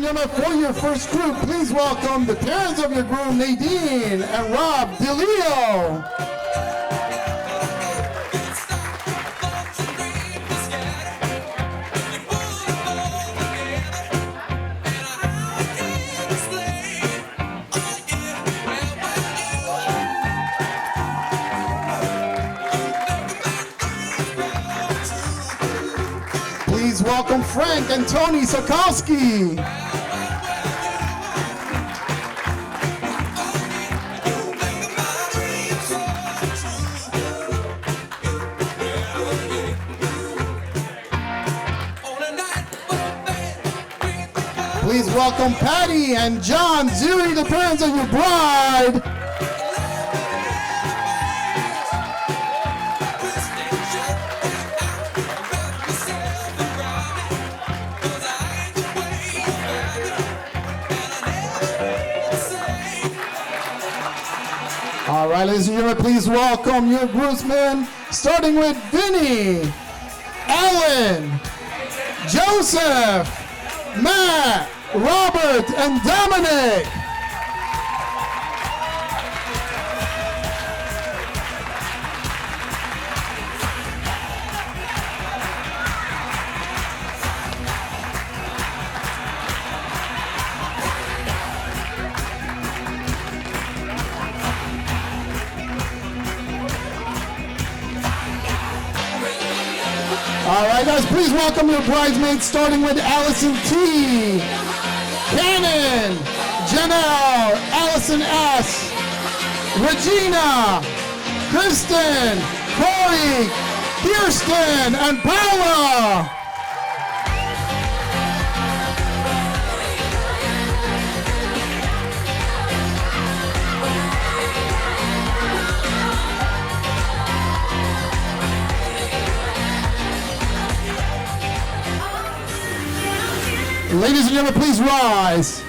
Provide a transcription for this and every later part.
gentlemen, for your first group, please welcome the parents of your groom, Nadine and Rob DeLeo. Please welcome Frank and Tony Sokowski. Please welcome Patty and John Zuri, the parents of your bride. All right, ladies and gentlemen, please welcome your groomsmen, starting with Vinny, Alan, Joseph, Matt, Robert, and Dominic. All right, guys, please welcome your bridesmaids, starting with Allison T, Cannon, Janelle, Allison S, Regina, Kristen, Corey, Kirsten, and Paula. Ladies and gentlemen, please rise.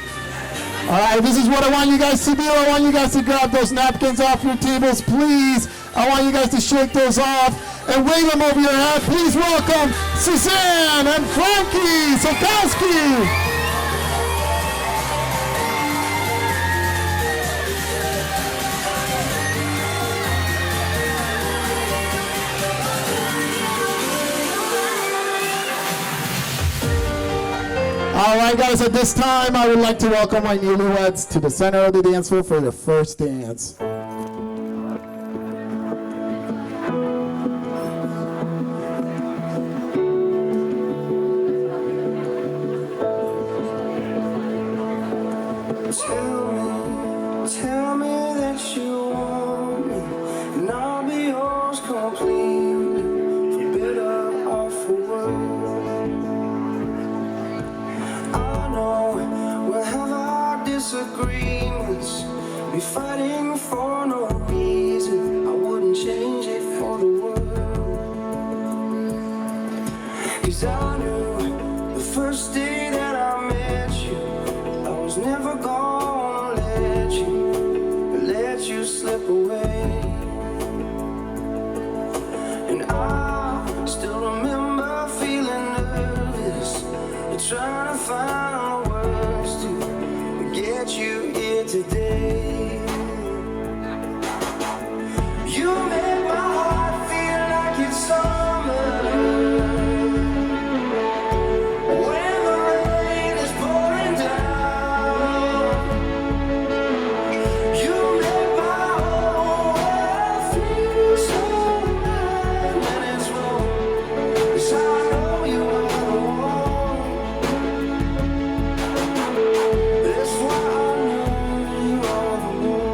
All right, this is what I want you guys to do. I want you guys to grab those napkins off your tables, please. I want you guys to shake those off and wave them over your head. Please welcome Suzanne and Frankie Sokowski. All right, guys, at this time, I would like to welcome my newlyweds to the center of the dance floor for their first dance. Tell me that you want me, and I'll be yours completely, for better or for worse. We'll have our disagreements, be fighting for no reason. I wouldn't change it for the world. 'Cause I knew the first day that I met you, I was never gonna let you slip away. And I still remember feeling nervous, trying to find words to get you here today. You make my heart feel like it's summer when the rain is pouring down. You make my whole world feel so right when it's wrong. 'Cause I know you are the one. That's why I know you are the one.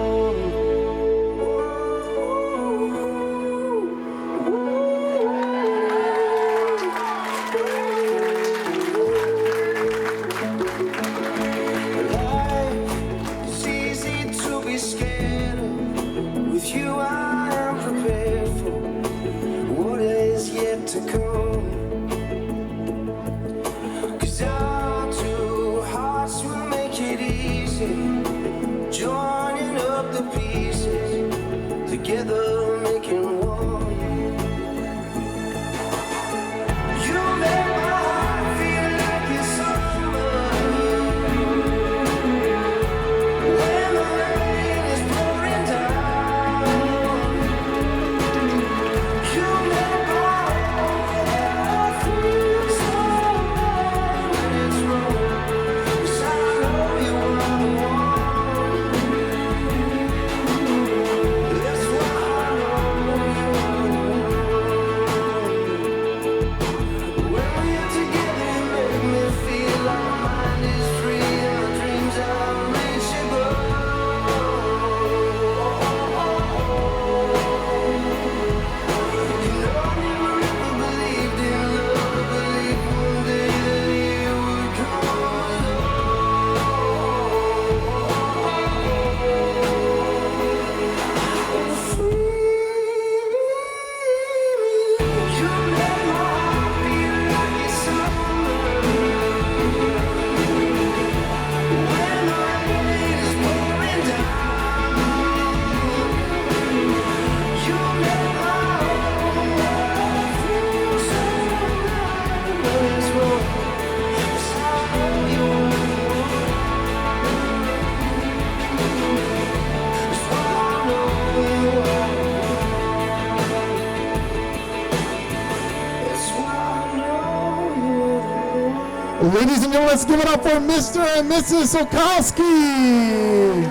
Ladies and gentlemen, let's give it up for Mr. and Mrs. Sokowski.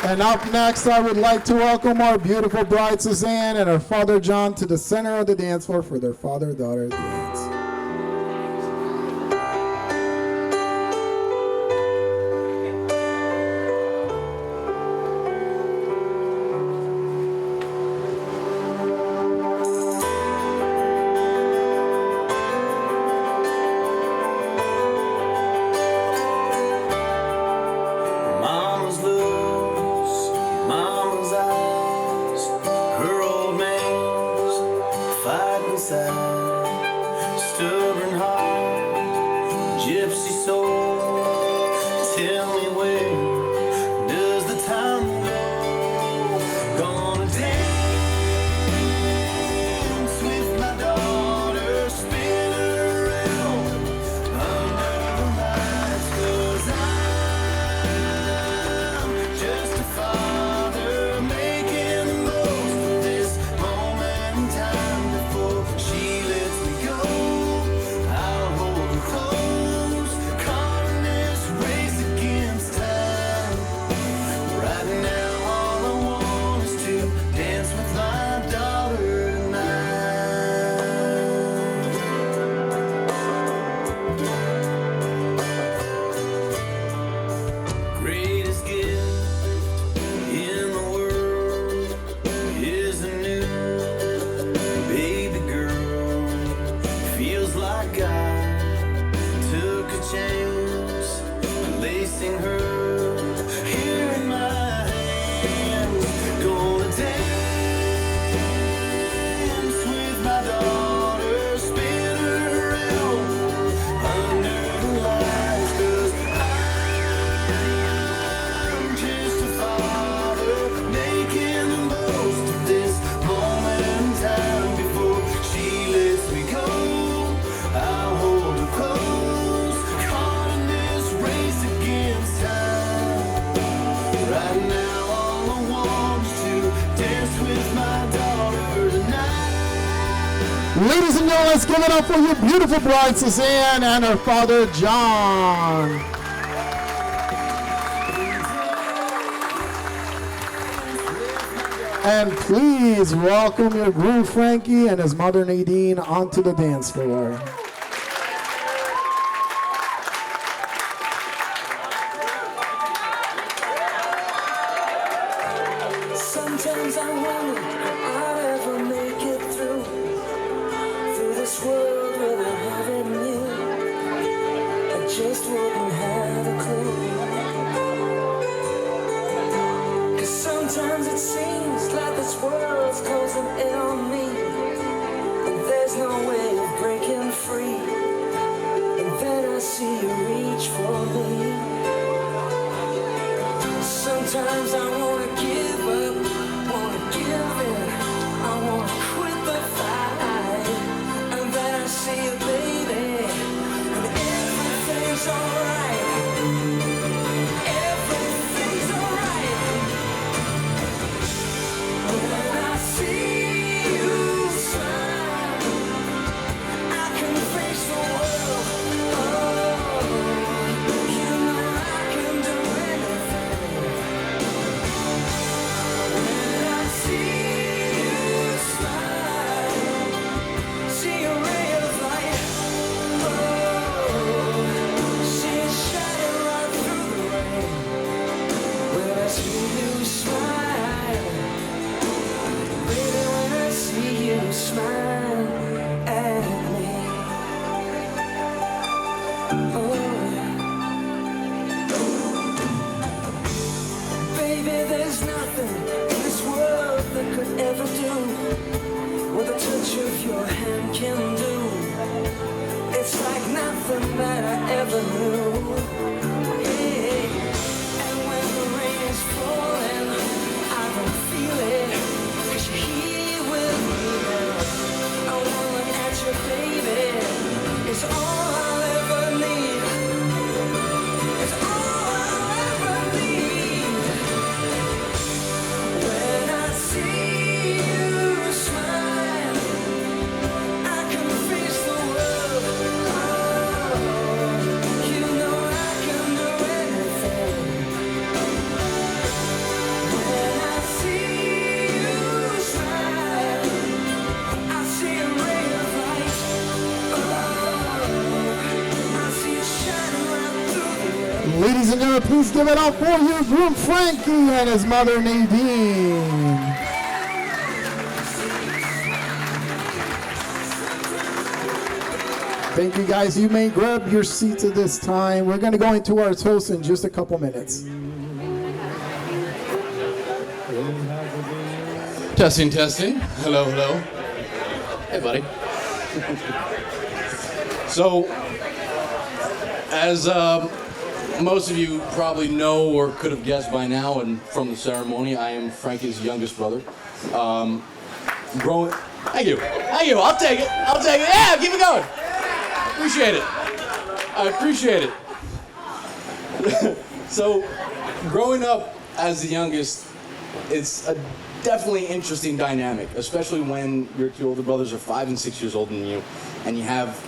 And up next, I would like to welcome our beautiful bride, Suzanne, and her father, John, to the center of the dance floor for their father-daughter dance. Mama's looks, mama's eyes, her old man's fight inside, stubborn heart, gypsy soul. Tell me, where does the time go? Gonna dance with my daughter, spin her around under the lights, 'cause I'm just a father making the most of this moment in time. Before she lets me go, I'll hold her close, caught in this race against time. Right now all I want is to dance with my daughter tonight. Greatest gift in the world is a new baby girl. Feels like God took a chance, placing her here in my hands. Gonna dance with my daughter, spin her around under the lights, 'cause I'm just a father making the most of this moment in time. Before she lets me go, I'll hold her close, caught in this race against time. Right now all I want is to dance with my daughter tonight. Ladies and gentlemen, let's give it up for your beautiful bride, Suzanne, and her father, John. And please welcome your groom, Frankie, and his mother, Nadine, onto the dance floor. Sometimes I wonder if I'll ever make it through this world without having you. I just wouldn't have a clue. 'Cause sometimes it seems like this world's closing in on me, and there's no way of breaking free. And then I see you reach for me. Sometimes I wanna give up, wanna give in, I wanna quit the fight. And then I see you, baby, and everything's alright. Everything's alright. When I see you smile, I can face the world. Oh, you know I can do anything. When I see you smile, see a ray of light. Oh, see it shining right through the rain. When I see you smile, baby, when I see you smile at me. Baby, there's nothing in this world that could ever do what the touch of your hand can do. It's like nothing that I ever knew. Yeah. And when the rain is falling, I don't feel it, 'cause you're here with me now. I wanna look at you, baby. It's all I'll ever need. It's all I'll ever need. When I see you smile, I can face the world. gentlemen, please give it up for your groom Frankie and his mother Nadine. Thank you guys. You may grab your seats at this time. We're going to go into our toast in just a couple minutes. Testing, testing. Hello, hello. Hey, buddy. So, as most of you probably know or could have guessed by now, and from the ceremony, I am Frankie's youngest brother. Growing. Thank you. Thank you. I'll take it. I'll take it. Yeah, keep it going. Appreciate it. I appreciate it. So, growing up as the youngest, it's a definitely interesting dynamic, especially when your two older brothers are 5 and 6 years older than you, and you have,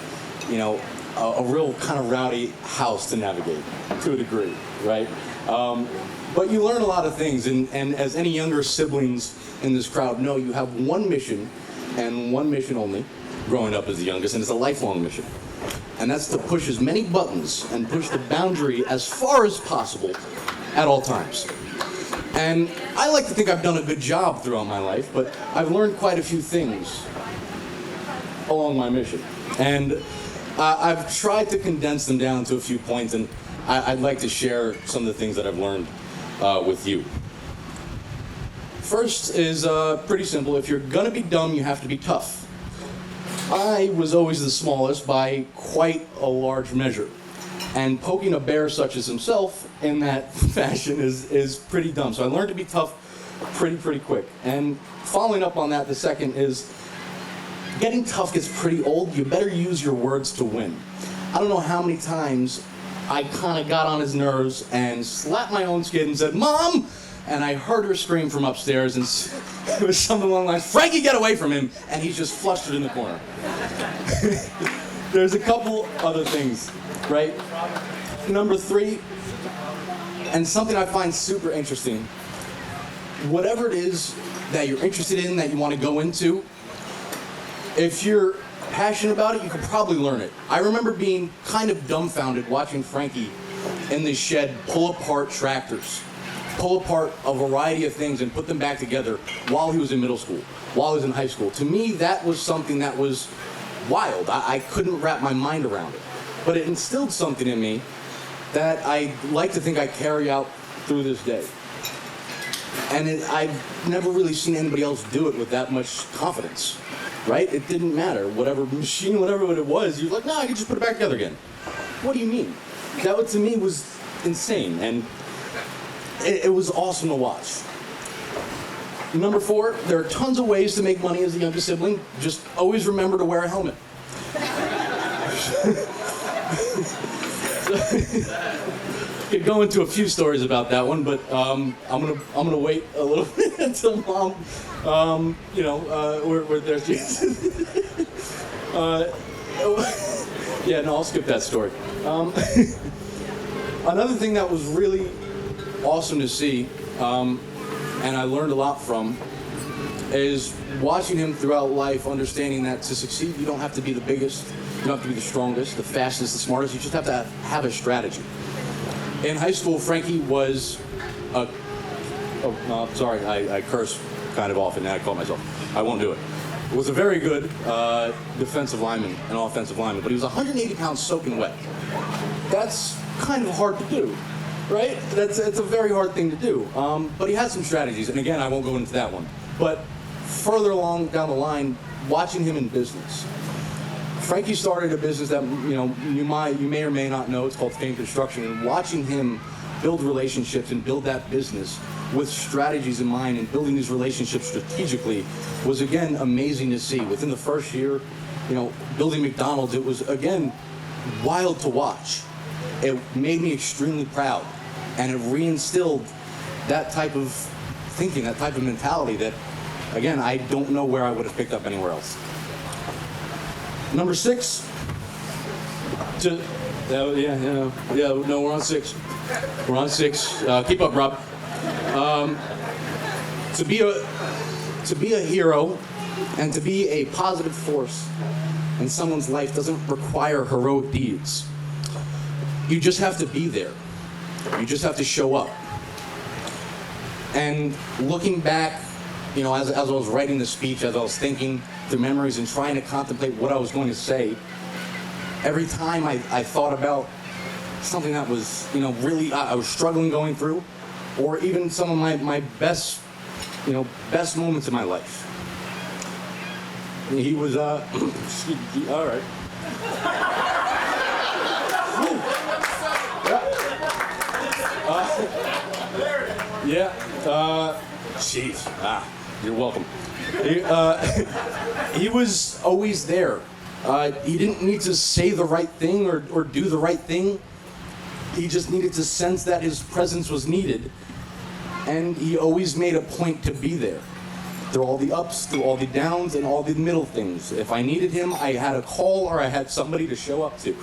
you know, a real kind of rowdy house to navigate, to a degree, right? But you learn a lot of things, and as any younger siblings in this crowd know, you have one mission, and one mission only, growing up as the youngest, and it's a lifelong mission. And that's to push as many buttons and push the boundary as far as possible at all times. And I like to think I've done a good job throughout my life, but I've learned quite a few things along my mission. And I've tried to condense them down to a few points, and I'd like to share some of the things that I've learned with you. First is pretty simple. If you're gonna be dumb, you have to be tough. I was always the smallest by quite a large measure. And poking a bear such as himself in that fashion is pretty dumb. So I learned to be tough pretty quick. And following up on that, the second is getting tough gets pretty old. You better use your words to win. I don't know how many times I kind of got on his nerves and slapped my own skin and said, "Mom!" And I heard her scream from upstairs, and it was something along the lines, "Frankie, get away from him!" And he's just flustered in the corner. There's a couple other things, right? Number 3, and something I find super interesting, whatever it is that you're interested in, that you want to go into, if you're passionate about it, you could probably learn it. I remember being kind of dumbfounded watching Frankie in the shed pull apart tractors, pull apart a variety of things and put them back together while he was in middle school, while he was in high school. To me, that was something that was wild. I couldn't wrap my mind around it. But it instilled something in me that I like to think I carry out through this day. And I've never really seen anybody else do it with that much confidence, right? It didn't matter. Whatever machine, whatever it was, you're like, "No, I can just put it back together again." What do you mean? That to me was insane, and it was awesome to watch. Number 4, there are tons of ways to make money as a youngest sibling. Just always remember to wear a helmet. Could go into a few stories about that one, but I'm gonna wait a little bit until Mom, where there she is. Yeah, no, I'll skip that story. Another thing that was really awesome to see, and I learned a lot from, is watching him throughout life, understanding that to succeed, you don't have to be the biggest, you don't have to be the strongest, the fastest, the smartest, you just have to have a strategy. In high school, Frankie was I curse kind of often, now I call myself. I won't do it. Was a very good defensive lineman and offensive lineman, but he was 180 pounds soaking wet. That's kind of hard to do, right? It's a very hard thing to do. But he had some strategies, and again, I won't go into that one. But further along down the line, watching him in business. Frankie started a business that you may or may not know. It's called Fame Construction, and watching him build relationships and build that business with strategies in mind and building these relationships strategically was again amazing to see. Within the first year, building McDonald's, it was again wild to watch. It made me extremely proud, and it reinstilled that type of thinking, that type of mentality that, again, I don't know where I would have picked up anywhere else. Number 6. No, we're on 6. We're on 6. Keep up, Rob. To be a hero and to be a positive force in someone's life doesn't require heroic deeds. You just have to be there. You just have to show up. And looking back, as I was writing the speech, as I was thinking through memories and trying to contemplate what I was going to say, every time I thought about something that was, really I was struggling going through, or even some of my best, best moments in my life. He was, all right. Jeez. You're welcome. He was always there. He didn't need to say the right thing or do the right thing. He just needed to sense that his presence was needed. And he always made a point to be there. Through all the ups, through all the downs, and all the middle things. If I needed him, I had a call or I had somebody to show up to.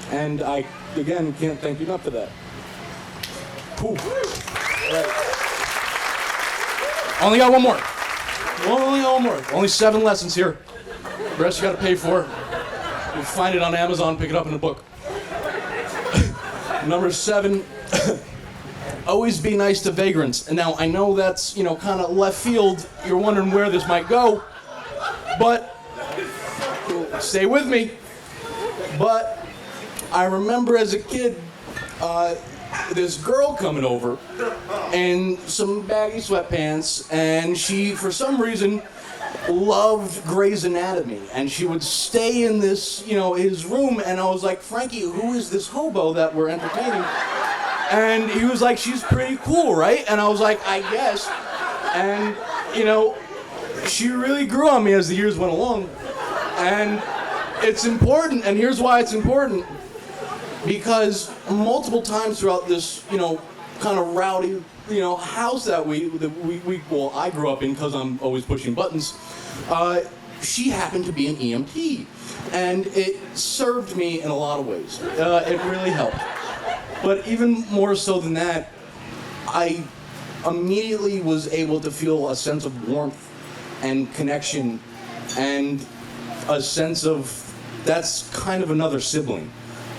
And I, again, can't thank you enough for that. Cool. Right. Only got one more. Only 7 lessons here. The rest you gotta pay for. You'll find it on Amazon, pick it up in a book. Number 7, always be nice to vagrants. And now I know that's, kind of left field. You're wondering where this might go. But, stay with me. But, I remember as a kid, this girl coming over in some baggy sweatpants, and she, for some reason, loved Grey's Anatomy, and she would stay in this, his room, and I was like, Frankie, who is this hobo that we're entertaining? And he was like, she's pretty cool, right? And I was like, I guess. And, she really grew on me as the years went along. And it's important, and here's why it's important. Because multiple times throughout this, kind of rowdy, house that I grew up in because I'm always pushing buttons, she happened to be an EMT. And it served me in a lot of ways. It really helped. But even more so than that, I immediately was able to feel a sense of warmth and connection and a sense of that's kind of another sibling.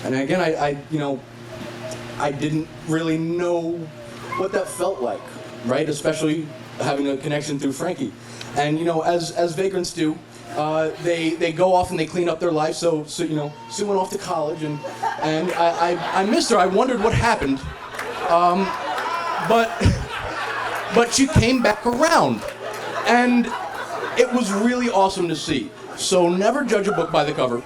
And again, I didn't really know what that felt like, right? Especially having a connection through Frankie. And as vagrants do, they go off and they clean up their life. So Sue went off to college, and I missed her. I wondered what happened, but she came back around, and it was really awesome to see. So never judge a book by the cover.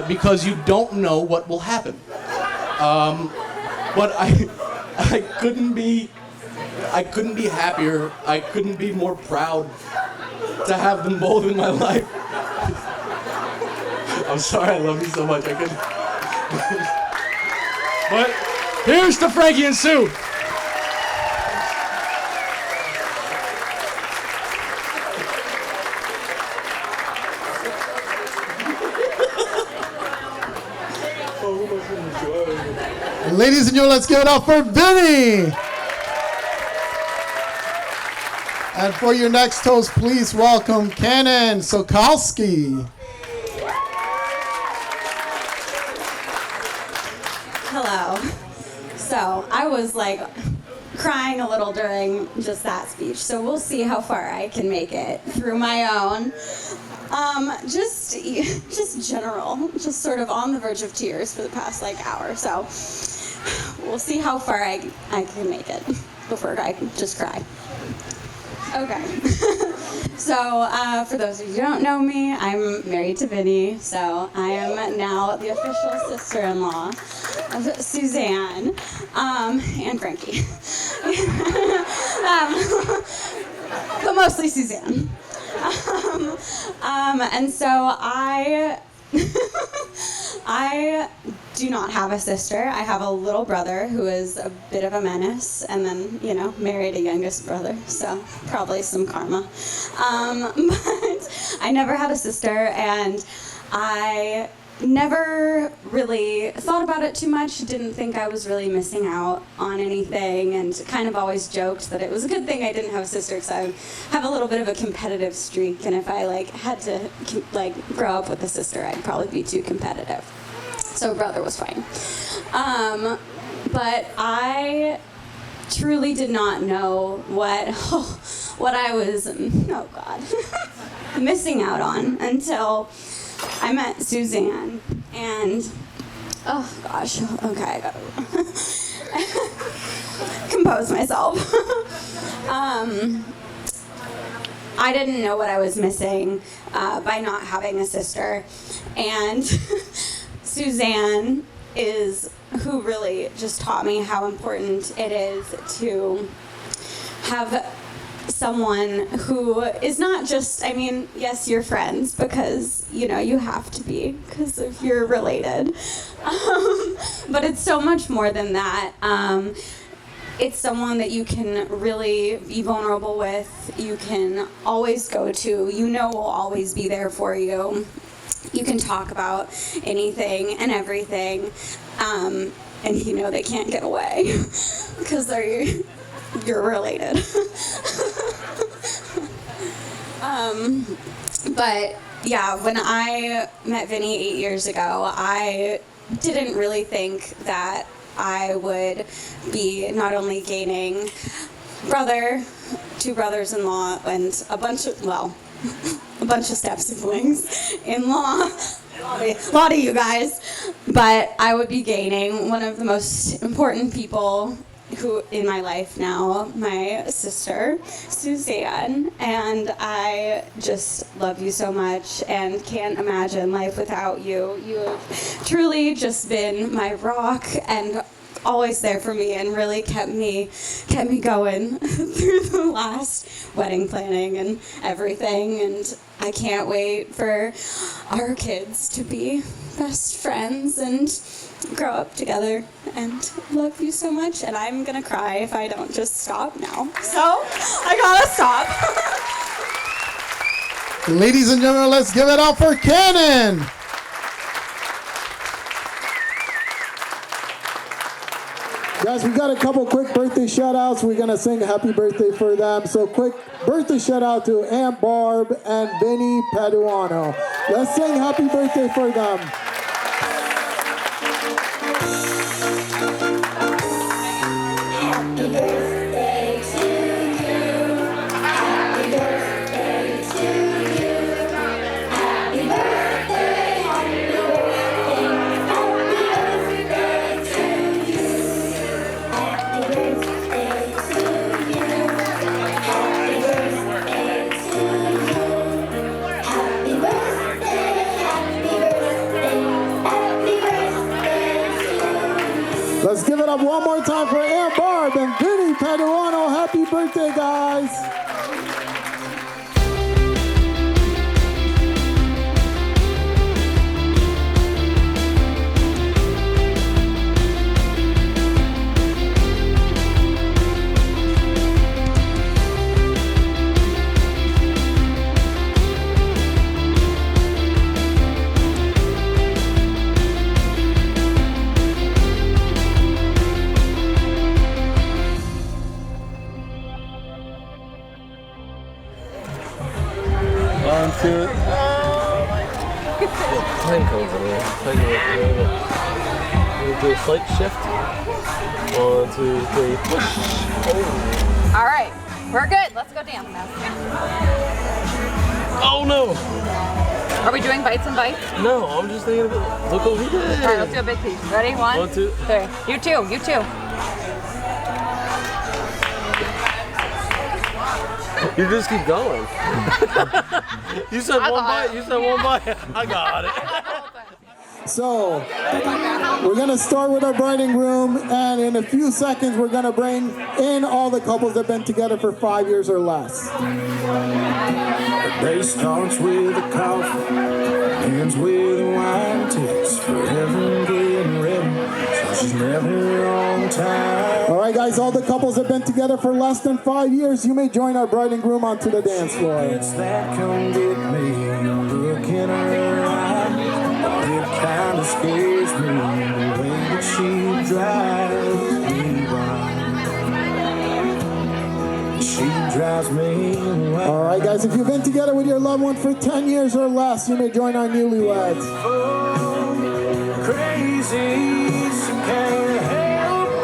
Because you don't know what will happen. But I couldn't be happier. I couldn't be more proud to have them both in my life. I'm sorry, I love you so much. I couldn't. But here's to Frankie and Sue. Ladies and gentlemen, let's give it up for Vinny. And for your next toast, please welcome Cannon Sokolsky. Hello. So I was crying a little during just that speech. So we'll see how far I can make it through my own. Just general, just sort of on the verge of tears for the past hour. So we'll see how far I can make it before I just cry. Okay. So for those of you who don't know me, I'm married to Vinny. So I am now the official sister-in-law of Suzanne and Frankie. But mostly Suzanne. And so I do not have a sister. I have a little brother who is a bit of a menace, and then, married a youngest brother, so probably some karma. But I never had a sister, and I never really thought about it too much, didn't think I was really missing out on anything, and kind of always joked that it was a good thing I didn't have a sister because I have a little bit of a competitive streak, and if I had to grow up with a sister, I'd probably be too competitive. So brother was fine. But I truly did not know what I was, oh God, missing out on until I met Suzanne. And, oh gosh, okay, I gotta compose myself. I didn't know what I was missing by not having a sister. And Suzanne is who really just taught me how important it is to have someone who is not just, I mean, yes, you're friends because, you know, you have to be because if you're related. But it's so much more than that. It's someone that you can really be vulnerable with, you can always go to, you know will always be there for you. You can talk about anything and everything, and you know they can't get away because you're related. But yeah, when I met Vinny 8 years ago, I didn't really think that I would be not only gaining two brothers-in-law, and a bunch of step-siblings, in-law, a lot of you guys, but I would be gaining one of the most important people who in my life now, my sister, Suzanne, and I just love you so much and can't imagine life without you. You have truly just been my rock and always there for me and really kept me going through the last wedding planning and everything, and I can't wait for our kids to be best friends and grow up together, and love you so much, and I'm gonna cry if I don't just stop now, so I gotta stop. Ladies and gentlemen, let's give it up for Cannon. Guys, we got a couple quick birthday shout-outs. We're going to sing happy birthday for them. So quick birthday shout-out to Aunt Barb and Vinny Paduano. Let's sing happy birthday for them. Happy birthday to you. Happy birthday to you. Happy birthday, happy birthday, happy birthday to you. Happy birthday to you. Happy birthday to you. Happy birthday, happy birthday, happy birthday to you. Let's give it up one more time for Aunt Barb and Vinny Paduano. Happy birthday, guys. Onto it. Plank over there. Plank over there. We'll do a slight shift. 1, 2, 3, push. Oh. All right, we're good. Let's go dance now. Oh no! Are we doing bites and bites? No, I'm just thinking of it. Look what we did. All right, let's do a big piece. Ready? 1, 1, 2. 3. You too. You too. You just keep going. You said I one got bite. it. You said one bite. I got it. So, we're going to start with our bride and groom, and in a few seconds, we're going to bring in all the couples that have been together for 5 years or less. The day starts with a coffee, ends with a wine, takes forever getting ready, so she's never on time. All right, guys, all the couples that have been together for less than 5 years, you may join our bride and groom onto the dance floor. It's that come get me, look in her eye. It kind of scares me, the way that she drives me wild. She drives me wild. All right, guys, if you've been together with your loved one for 10 years or less, you may join our newlyweds. Crazy, she can't help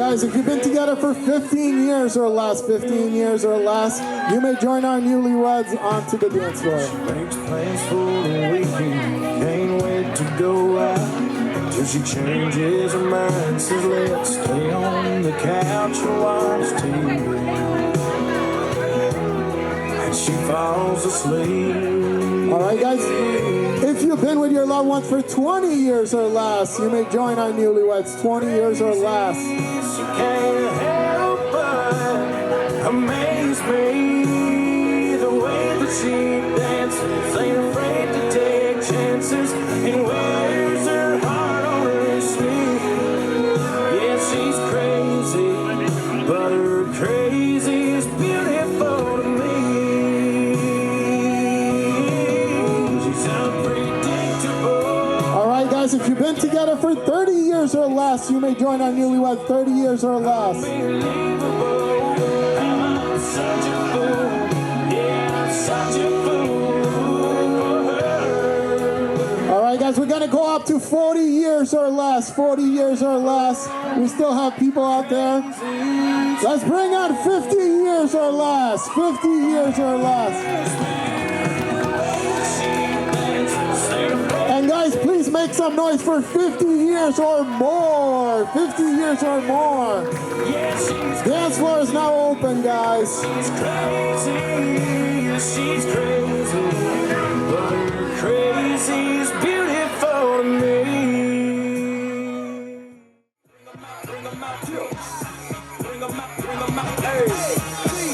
guys, if you've been together for 15 years or less, 15 years or less, you may join our newlyweds onto the dance floor. Makes plans for the weekend, can't wait to go out till she changes her mind. Says let's stay on the couch and watch TV, and she falls asleep. All right, guys, if you've been with your loved ones for 20 years or less, you may join our newlyweds, 20 years or less. She can't help but amaze me, the way that she dances, ain't afraid to take chances, and wears her heart on her sleeve. Yeah, she's crazy, but her crazy is beautiful to me. She's unpredictable. All right, guys, if you've been together for 30 years or less, you may join our newlyweds, 30 years or less. Unbelievable. I'm such a fool. Yeah, I'm such a fool for her. All right, guys, we're going to go up to 40 years or less, 40 years or less. We still have people out there. Let's bring on 50 years or less, 50 years or less. And guys, please make some noise for 50 years or more. 50 years or more. Dance floor is now open, guys. She's crazy, she's crazy, but her crazy is beautiful to me. Bring 'em out, hey.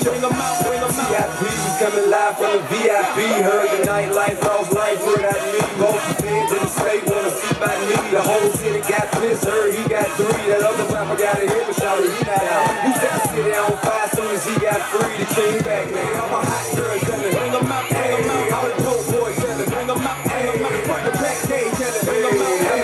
Bring 'em out, VIP, coming live from the VIP. Heard the nightlife, lost life, word out me. Most fans in the state wanna see by me. The whole city got pissed, heard he got 3. That other rapper got a hit, but shout he not out. He set the city on fire soon as he got free. The king back, man. I'm a hot girl, coming. Bring 'em out, hey. All the dope boys, coming. Bring 'em out, hey. The black day, coming. Bring 'em out, hey.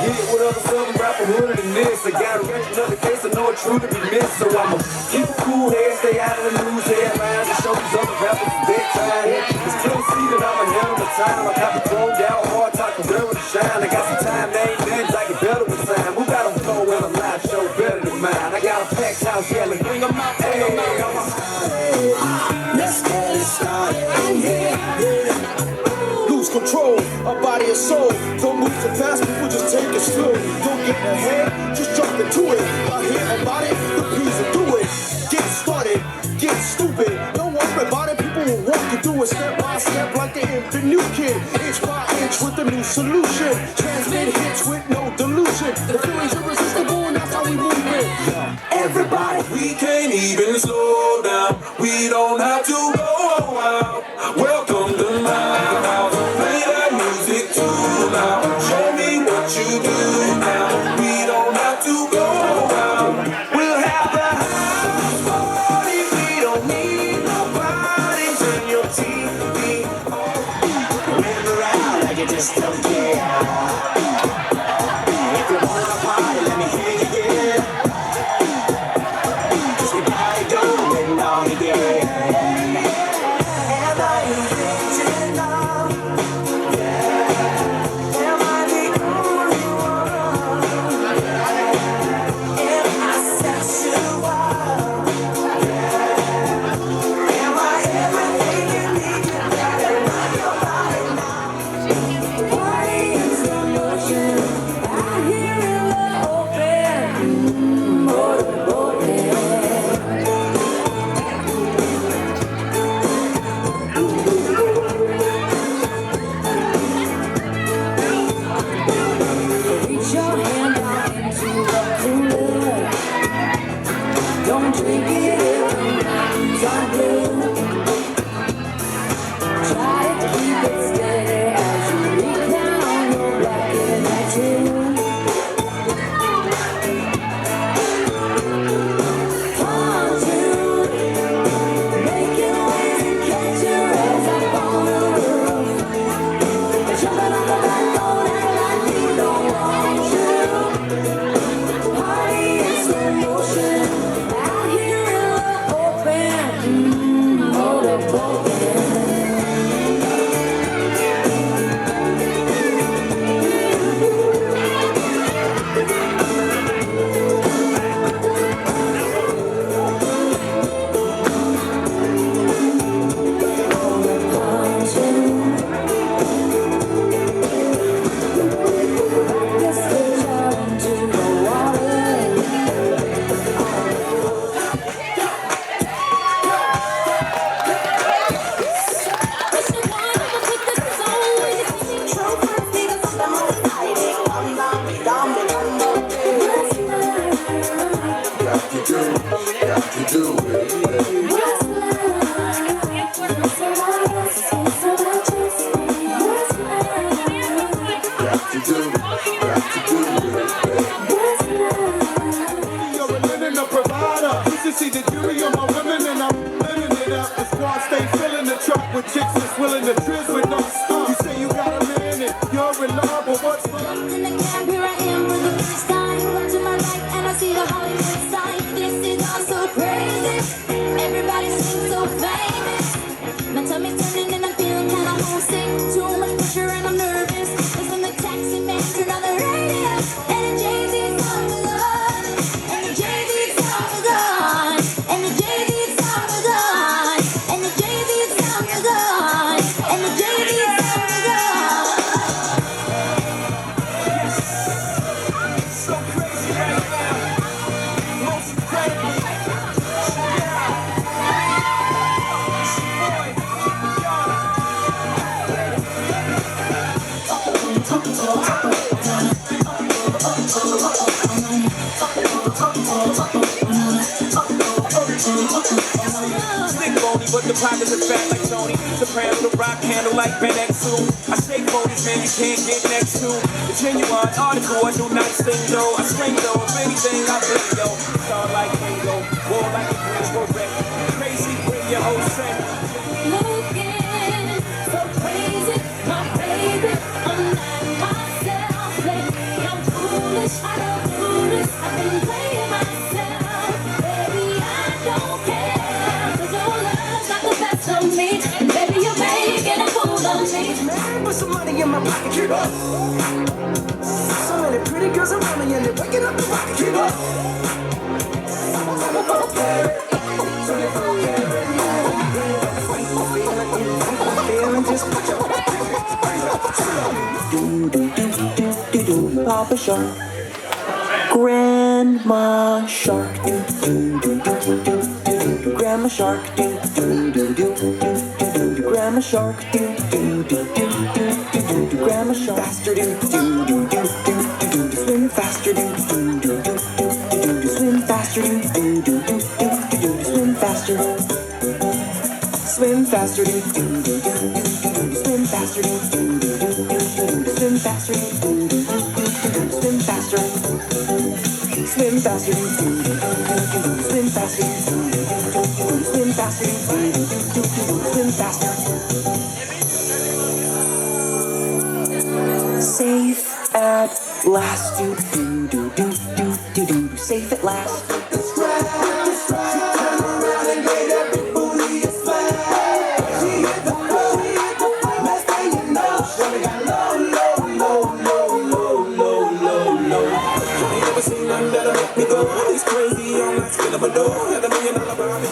Get it with other southern rapper hooded than this. I got a wrench, another case, I know it's true to be missed. So I'ma keep a cool head, stay out of the news headlines, and show these other rappers it's bedtime. It's clear to see that I'm ahead of my time. I got the thrown down hard, talking girl with a shine. I got some time, they ain't dead, like it better with time. Who got them flow in a live show better than mine? I got a packed house yelling, bring 'em out, hey. let's get it started. Lose control of body and soul. Don't move too fast, people just take it slow. Don't get ahead, just jump into it. I hear about it, the P's will do it. Get started, get stupid. Don't worry about it, people will walk you through it step by step like the infant new kid. Inch by inch with a new solution. Transmit hits with no delusion. The feeling's irresistible and that's how we move it. Everybody, We can't even slow down. We don't have to go out. Welcome to my house. Play that music too loud. Show me what you do now. We don't have to go out. We'll have the house party. We don't need nobody. Turn your TV on. live around like you just don't care. If you wanna party, let me hear you, yeah. Just get body going and on again. Am I original? Yeah. Am I the only one? Am I sexual? Yeah. Am I everything you need? You gotta run your body now. Why is the You're in love, but what's In the cab, here I am for the first time. Look to my right and I see the Hollywood sign. This is all so crazy. Everybody seems so famous. My tummy's turning and I'm feeling kinda homesick. Too much pressure and I'm nervous. Cause when the taxi man turned on the radio and the Jay-Z song was on. And the Jay-Z song was on. And the Jay-Z song was on. And the Jay-Z song was on. And the Jay-Z song was on. so crazy right now? Most incredible. Stick bony, but the pockets are fat like Tony. Soprano, the rock handle like Ben X2. I shake bonies, man, you can't get next to. The genuine article, I do not sing though. I swing though, if anything, I bling though. Star like Ringo, war like a Greensboro wreck. Crazy, bring your whole set. Looking so crazy, my baby. I'm not myself lately. I'm foolish, I don't do this. I've been playing myself, baby. I don't care, 'cause your love's not the best of me. And baby, you're making a fool of me. Man, put some money in my pocket, keep up. So many pretty girls around me and they're waking up the rocket, keep up. Just put your Papa Shark, Grandma Shark, Grandma Shark, Grandma Shark, Grandma Shark, faster swim faster swim faster swim faster. Swim faster, swim faster, swim faster, swim faster, swim faster, swim faster, swim faster, swim faster. Safe at last, safe at last. He's crazy on that skin of a door. Had $1 million Barbie.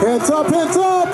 Hands up, hands up.